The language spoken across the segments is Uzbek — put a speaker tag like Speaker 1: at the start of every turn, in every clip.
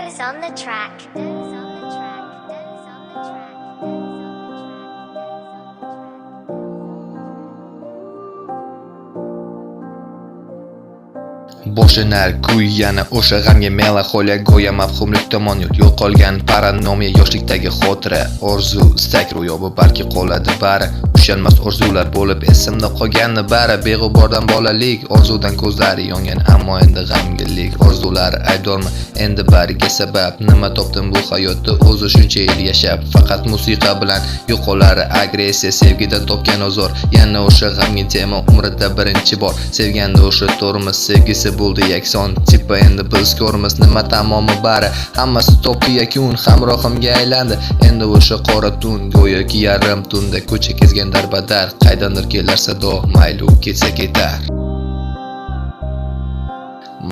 Speaker 1: Doze on the track.
Speaker 2: Boshinar kuy yana o'sha g'amga melanxoliya go'yo mavhumlik tomon yo'qolgan paranomiya yoshlikdagi xotira orzu istak ro'yobi balki qoladi bari ushalmas orzular bo'lib esimda qolgani bari beg'ubordan bolalik orzudan ko'zlari yongan ammo endi g'amginlik orzulari aydormi endi bariga sabab nima topdim bu hayotda o'zi shuncha yil yashab faqat musiqa bilan yo'qolar agressiya sevgidan topgan ozor yana o'sha g'amgin tema umrida birinchi bor sevganda o'sha to'rimiz sevgisi bo'ldi yakson tipa endi biz ko'rmiz nima tamomi bari hammasi topdi yakun hamrohimga aylandi endi o'sha qora tun go'yoki yarim tunda ko'cha kezgan darbadar qaydandir kelar sado mayli u ketsa ketar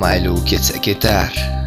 Speaker 2: mayli u ketsa ketar.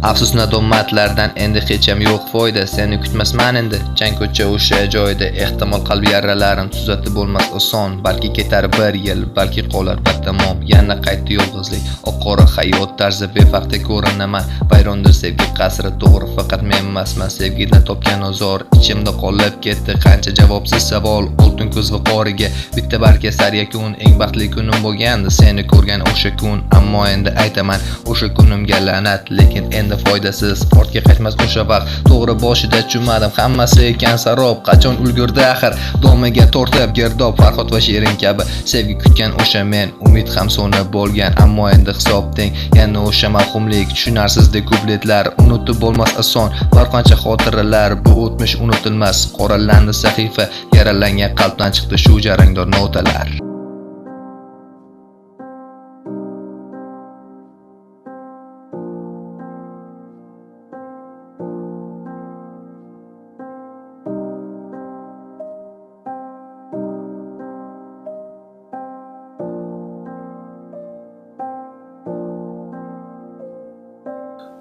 Speaker 2: Afsus nadomatlardan endi hecham yo'q foyda seni kutmasman endi chang ko'cha o'sha joyda ehtimol qalb yaralarim tuzatib bo'lmas oson balki ketar bir yil balki qolar batamom yana qaytdi yolg'izlik oq-qora hayot tarzi bevaqtda ko'rinaman bayronda sevgi qasri to'g'ri faqat men emasman sevgidan topgan ozor ichimda qolib ketdi qancha javobsiz savol oltin ko'z viqoriga bitta balki sar yakun eng baxtli kunim bo'lgandi seni ko'rgan o'sha kun ammo endi aytaman o'sha kunimga la'nat lekin endi foydasiz ortga qaytmas o'sha vaqt to'g'ri boshida tushunmadim hammasi ekan sarob qachon ulgurdi axir domiga tortib girdob Farhod va Shirin kabi sevgi kutgan o'sha men umid ham so'nib bo'lgan ammo endi hisob teng yana o'sha mavhumlik tushunarsizdek kupletlar unutib bo'lmas oson bir qancha xotiralar bu o'tmish unutilmas qoralandi sahifa yaralangan qalbdan chiqdi shu jarangdor notalar.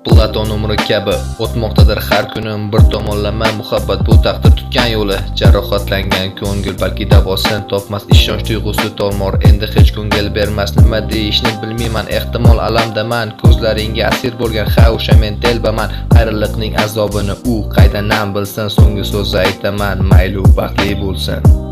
Speaker 2: Platon umri kabi o'tmoqdadir har kunim bir tomonlama muhabbat bu taqdir tutgan yo'li jarohatlangan ko'ngil balki davosin topmas ishonch tuyg'usi tormor endi hech ko'ngil bermas nima deyishni bilmayman ehtimol alamdaman ko'zlaringga asir bo'lgan ha o'sha men telbaman ayriliqning azobini u qaydanam bilsin so'nggi so'zni aytaman mayli u baxtli bo'lsin.